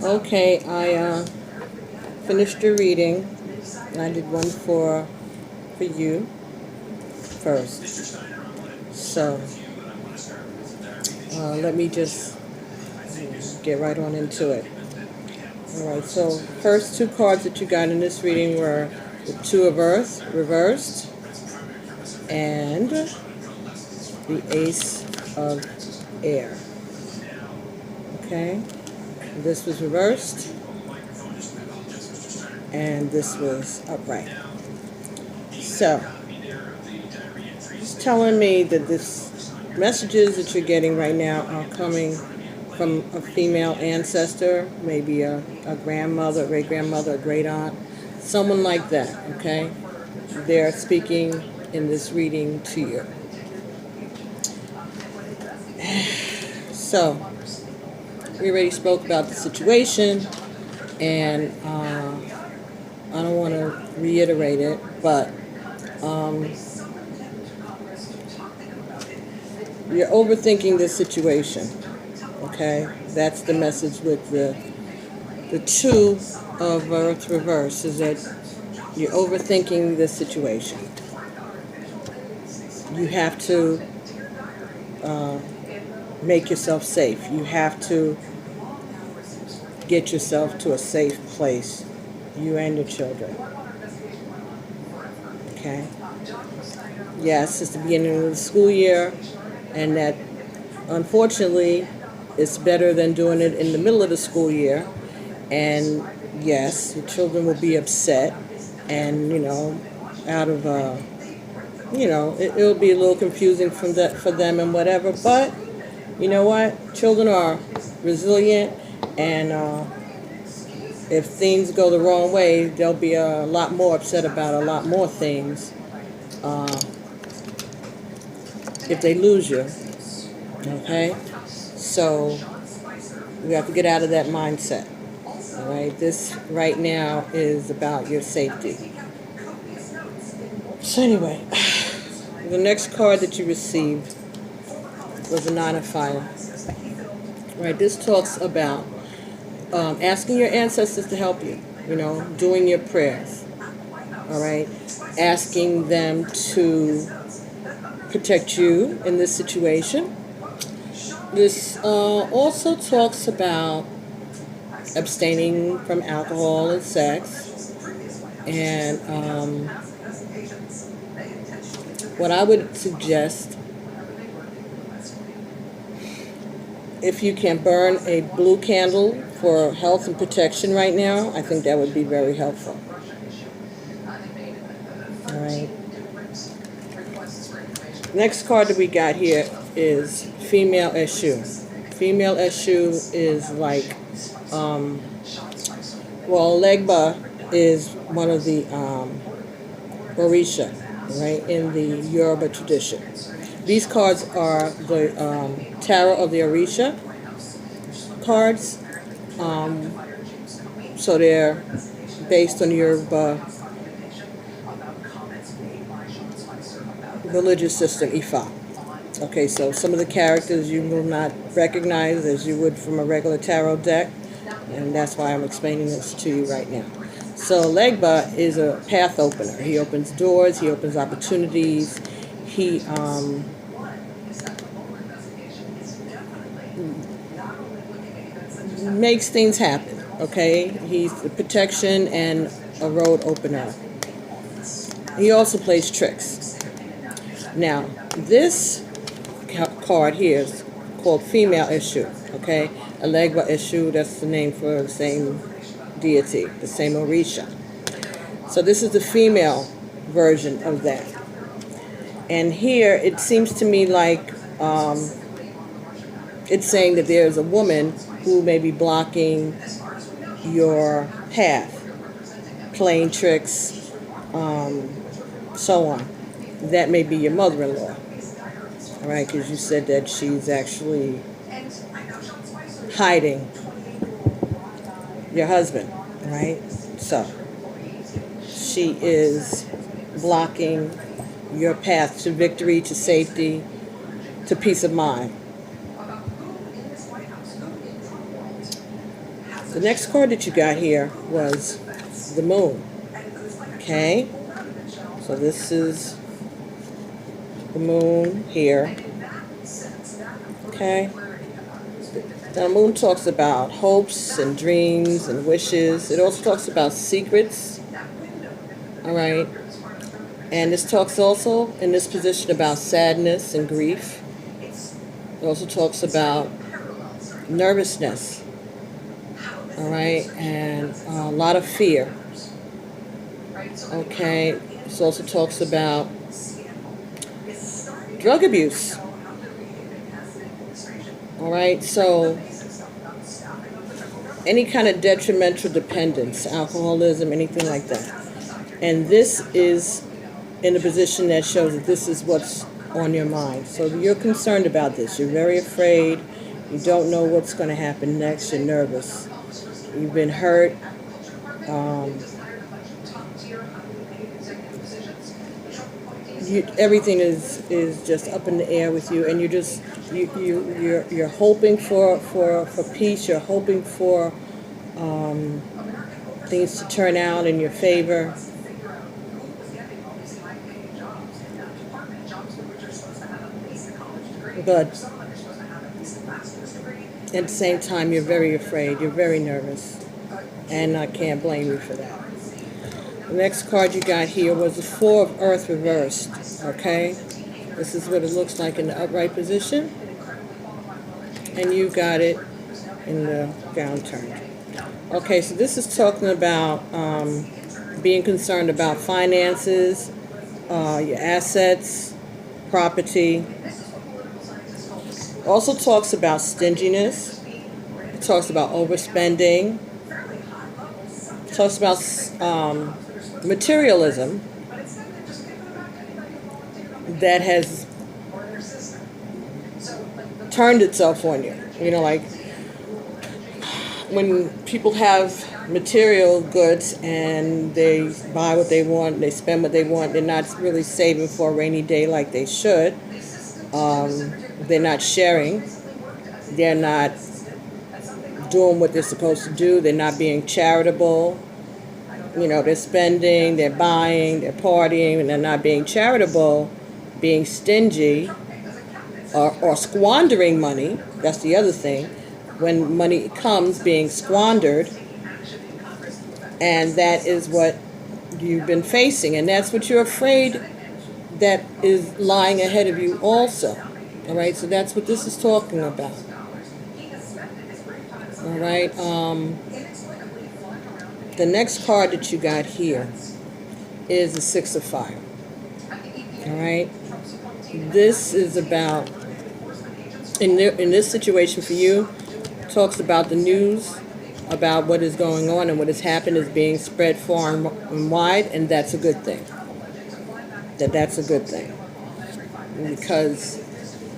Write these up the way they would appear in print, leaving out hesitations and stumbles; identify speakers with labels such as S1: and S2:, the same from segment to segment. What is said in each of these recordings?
S1: Okay, I finished your reading, and I did one for you first. So let me just get right on into it. All right. So first two cards that you got in this reading were the Two of Earth reversed and the Ace of Air. Okay. This was reversed, and this was upright. So it's telling me that this messages that you're getting right now are coming from a female ancestor, maybe a grandmother, a great grandmother, a great aunt, someone like that, okay? They're speaking in this reading to you. So, we already spoke about the situation, and I don't want to reiterate it, but you're overthinking this situation, okay? That's the message with the Two of Earth reverse, is that you're overthinking this situation. You have to make yourself safe. You have to get yourself to a safe place, you and your children. Okay? Yes, it's the beginning of the school year, and that, unfortunately, it's better than doing it in the middle of the school year. And yes, your children will be upset, and out of it'll be a little confusing for them and whatever. But you know what? Children are resilient, and if things go the wrong way, they'll be a lot more upset about a lot more things if they lose you. Okay? So we have to get out of that mindset. All right? This right now is about your safety. So anyway, the next card that you received was a Nine of Fire. All right? This talks about asking your ancestors to help you, doing your prayers, all right? Asking them to protect you in this situation. This also talks about abstaining from alcohol and sex. And what I would suggest, if you can burn a blue candle for health and protection right now, I think that would be very helpful. All right. Next card that we got here is Female Eshu. Female Eshu is like, Legba is one of the Orisha, right, in the Yoruba tradition. These cards are the Tarot of the Orisha cards. So they're based on Yoruba religious system, Ifa. Okay, so some of the characters you will not recognize as you would from a regular tarot deck, and that's why I'm explaining this to you right now. So Legba is a path opener. He opens doors, he opens opportunities, he makes things happen, okay? He's a protection and a road opener. He also plays tricks. Now, this card here is called Female Eshu, okay? Alegba Eshu, that's the name for the same deity, the same Orisha. So this is the female version of that. And here, it seems to me like it's saying that there's a woman who may be blocking your path, playing tricks, so on. That may be your mother-in-law, all right, because you said that she's actually hiding your husband, right? So she is blocking your path to victory, to safety, to peace of mind. The next card that you got here was the moon. Okay? So this is the moon here. Okay? Now, the moon talks about hopes and dreams and wishes. It also talks about secrets. All right? And this talks also, in this position, about sadness and grief. It also talks about nervousness. All right? And a lot of fear. Okay? It also talks about drug abuse. All right, so any kind of detrimental dependence, alcoholism, anything like that. And this is in a position that shows that this is what's on your mind. So you're concerned about this. You're very afraid. You don't know what's going to happen next. You're nervous. You've been hurt. Everything is just up in the air with you, and you're hoping for peace. You're hoping for things to turn out in your favor. But at the same time, you're very afraid. You're very nervous, and I can't blame you for that. The next card you got here was the Four of Earth reversed. Okay, this is what it looks like in the upright position, and you got it in the downturned. Okay, so this is talking about being concerned about finances, your assets, property. Also talks about stinginess. It talks about overspending. It talks about materialism that has turned itself on you. You know, like when people have material goods and they buy what they want, they spend what they want, they're not really saving for a rainy day like they should. They're not sharing. They're not doing what they're supposed to do. They're not being charitable. You know, they're spending, they're buying, they're partying, and they're not being charitable, being stingy, or squandering money. That's the other thing. When money comes, being squandered. And that is what you've been facing. And that's what you're afraid that is lying ahead of you also. All right, so that's what this is talking about. All right, the next card that you got here is the Six of Fire. All right, this is about, in this situation for you, talks about the news, about what is going on and what has happened is being spread far and wide, and that's a good thing. That's a good thing. Because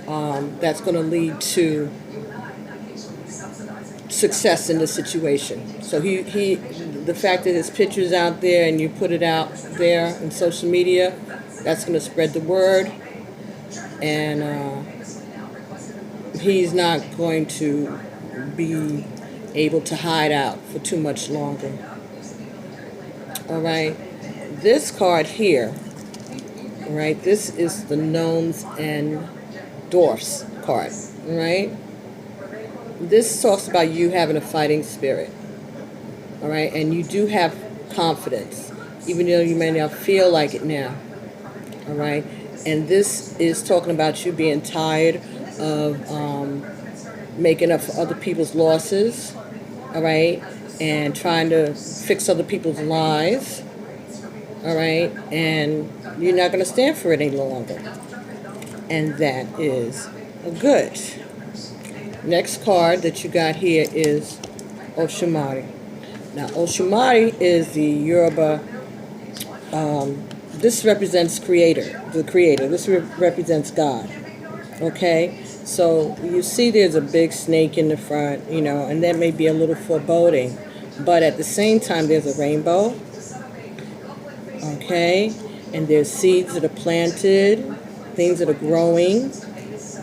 S1: that's going to lead to success in the situation. So the fact that his picture's out there and you put it out there in social media, that's going to spread the word, and he's not going to be able to hide out for too much longer. All right, this card here, all right, this is the gnomes and dwarfs card, all right? This talks about you having a fighting spirit, all right? And you do have confidence, even though you may not feel like it now, all right? And this is talking about you being tired of making up for other people's losses, all right? And trying to fix other people's lives, all right? And you're not going to stand for it any longer. And that is good. Next card that you got here is Oshumari. Now, Oshumari is the Yoruba. This represents the creator. This represents God. Okay? So you see there's a big snake in the front, you know, and that may be a little foreboding. But at the same time, there's a rainbow. Okay? And there's seeds that are planted, things that are growing.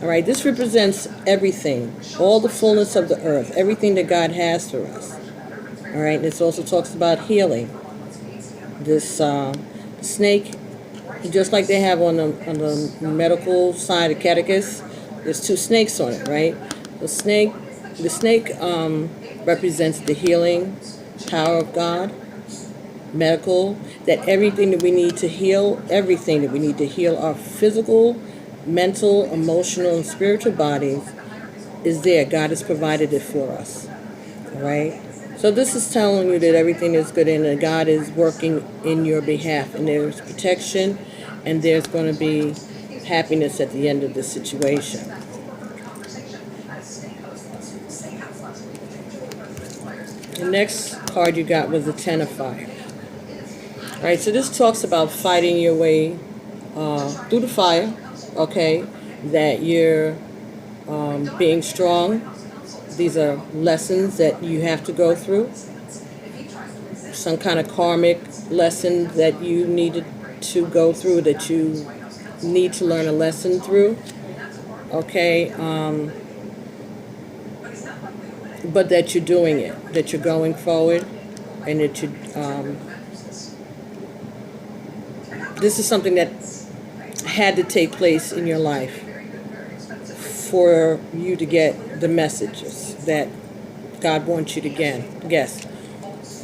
S1: All right, this represents everything, all the fullness of the earth, everything that God has for us. All right, and it also talks about healing. This snake, just like they have on the medical side of catechus, there's two snakes on it, right? The snake represents the healing power of God, medical, that everything that we need to heal, everything that we need to heal our physical, mental, emotional, and spiritual bodies is there. God has provided it for us. All right? So this is telling you that everything is good and that God is working in your behalf. And there's protection and there's going to be happiness at the end of the situation. The next card you got was the Ten of Fire. All right, so this talks about fighting your way through the fire, okay, that you're being strong. These are lessons that you have to go through. Some kind of karmic lesson that you needed to go through, that you need to learn a lesson through. Okay, but that you're doing it, that you're going forward, and that you. This is something that had to take place in your life for you to get the messages that God wants you to get. Yes,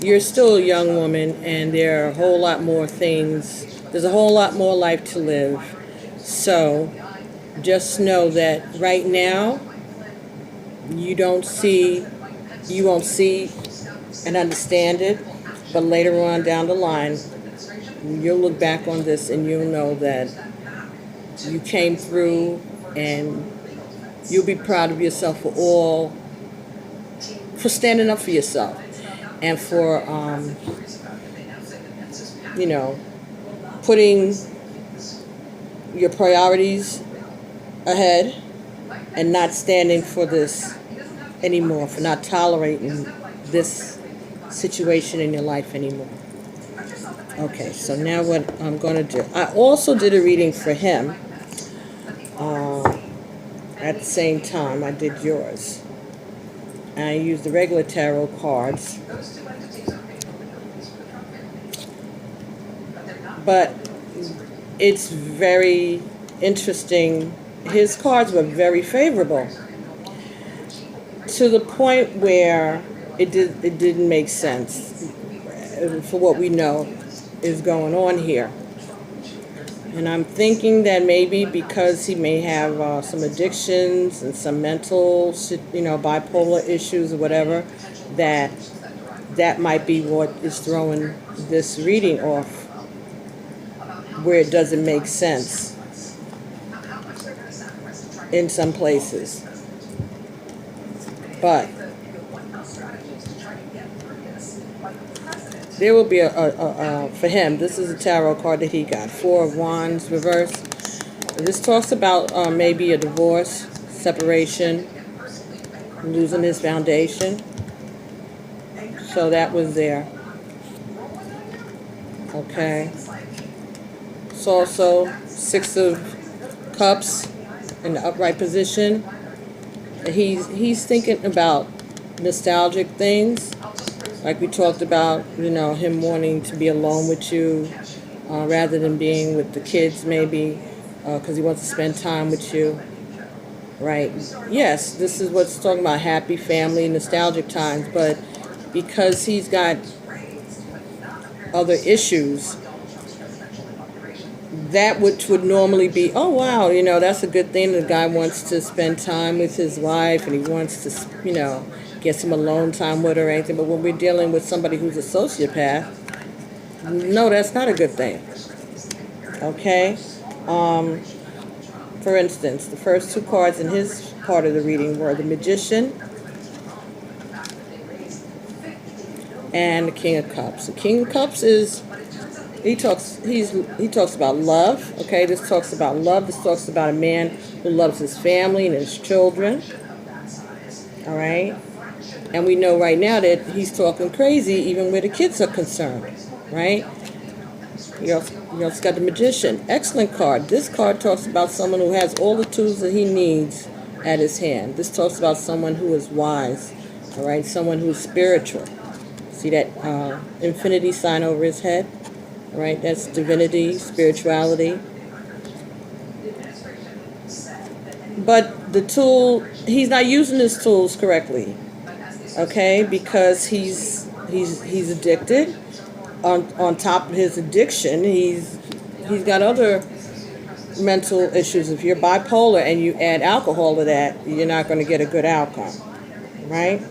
S1: you're still a young woman, and there are a whole lot more things. There's a whole lot more life to live. So just know that right now you won't see and understand it, but later on down the line, you'll look back on this and you'll know that you came through, and you'll be proud of yourself for standing up for yourself and for, putting your priorities ahead and not standing for this anymore, for not tolerating this situation in your life anymore. Okay, so now what I'm going to do. I also did a reading for him. At the same time, I did yours. And I used the regular tarot cards. But it's very interesting. His cards were very favorable, to the point where it didn't make sense for what we know is going on here. And I'm thinking that maybe because he may have some addictions and some mental, bipolar issues or whatever, that might be what is throwing this reading off, where it doesn't make sense in some places. But there will be for him, this is a tarot card that he got, Four of Wands reverse. This talks about maybe a divorce, separation, losing his foundation. So that was there. Okay. It's also Six of Cups in the upright position. He's thinking about nostalgic things. Like we talked about, him wanting to be alone with you rather than being with the kids, maybe, because he wants to spend time with you, right? Yes, this is what's talking about, happy family, nostalgic times, but because he's got other issues, that which would normally be, oh, wow, that's a good thing. The guy wants to spend time with his wife and he wants to, get some alone time with her or anything. But when we're dealing with somebody who's a sociopath, no, that's not a good thing. Okay? For instance, the first two cards in his part of the reading were the Magician and the King of Cups. The King of Cups is, he talks about love. Okay, this talks about love. This talks about a man who loves his family and his children. All right? And we know right now that he's talking crazy even where the kids are concerned, right? You also got the Magician. Excellent card. This card talks about someone who has all the tools that he needs at his hand. This talks about someone who is wise, all right? Someone who is spiritual. See that infinity sign over his head? All right, that's divinity, spirituality. But the tool, he's not using his tools correctly. Okay, because he's addicted. On top of his addiction, he's got other mental issues. If you're bipolar and you add alcohol to that, you're not going to get a good outcome, right?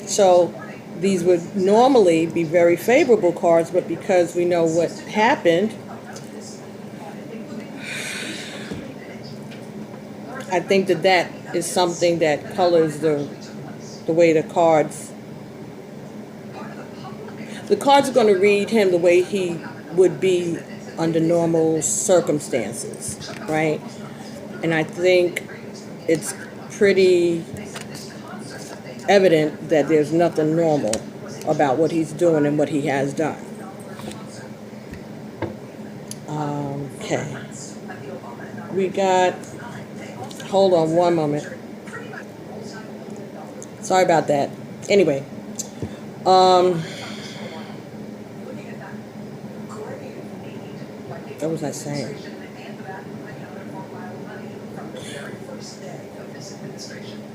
S1: So these would normally be very favorable cards, but because we know what happened, I think that that is something that colors the way the cards. The cards are going to read him the way he would be under normal circumstances, right? And I think it's pretty evident that there's nothing normal about what he's doing and what he has done. Okay. We got, hold on one moment. Sorry about that. Anyway, what was I saying?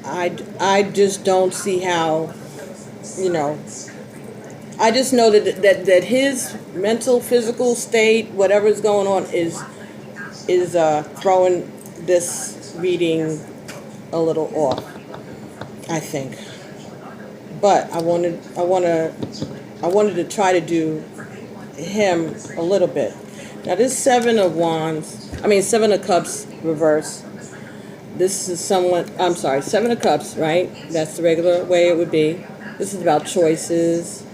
S1: I just don't see how, I just know that his mental, physical state, whatever's going on, is throwing this reading a little off, I think. But I wanted to try to do him a little bit. Now this Seven of Cups reverse. This is Seven of Cups, right? That's the regular way it would be. This is about choices.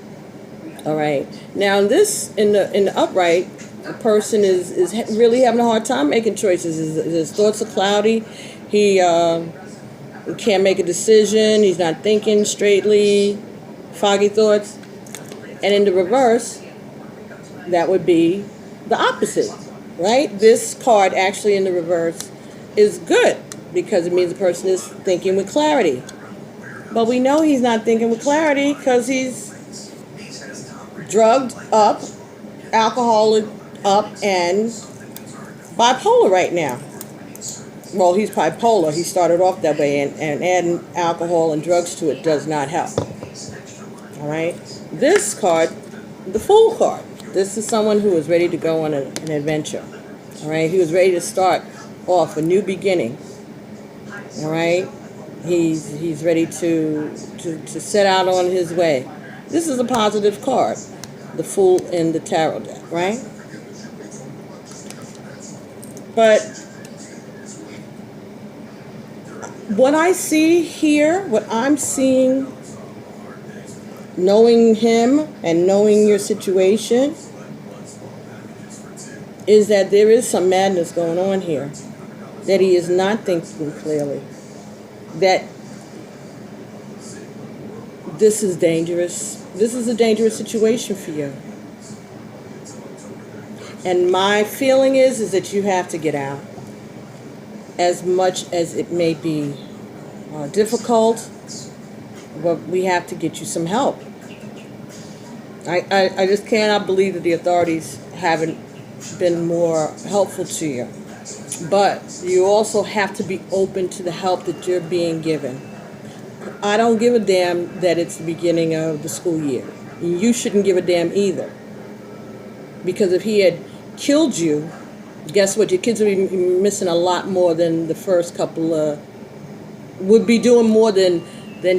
S1: All right. Now this in the upright, the person is really having a hard time making choices. His thoughts are cloudy. He can't make a decision. He's not thinking straightly. Foggy thoughts. And in the reverse, that would be the opposite, right? This card actually in the reverse is good because it means the person is thinking with clarity. But we know he's not thinking with clarity because he's drugged up, alcoholic up, and bipolar right now. Well, he's bipolar. He started off that way, and adding alcohol and drugs to it does not help. All right? This card, the Fool card, this is someone who is ready to go on an adventure. All right? He was ready to start off a new beginning. All right? He's ready to set out on his way. This is a positive card, the Fool in the tarot deck, right? But what I see here, what I'm seeing, knowing him and knowing your situation, is that there is some madness going on here. That he is not thinking clearly. That this is dangerous. This is a dangerous situation for you. And my feeling is that you have to get out. As much as it may be difficult, but we have to get you some help. I just cannot believe that the authorities haven't been more helpful to you. But you also have to be open to the help that you're being given. I don't give a damn that it's the beginning of the school year. You shouldn't give a damn either. Because if he had killed you, guess what? Your kids would be missing a lot more than the first couple would be doing more than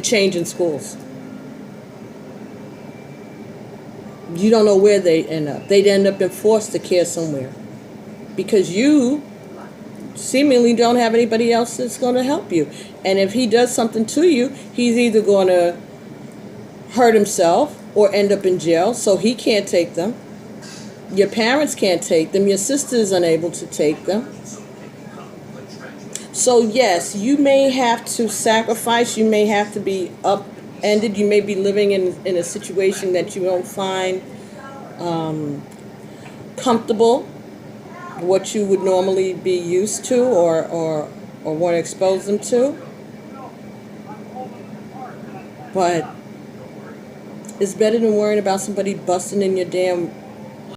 S1: changing schools. You don't know where they end up. They'd end up in foster care somewhere. Because you seemingly don't have anybody else that's going to help you. And if he does something to you, he's either going to hurt himself or end up in jail, so he can't take them. Your parents can't take them. Your sister is unable to take them. So yes, you may have to sacrifice. You may have to be upended. You may be living in a situation that you don't find comfortable, what you would normally be used to or want to expose them to. But It's better than worrying about somebody busting in your damn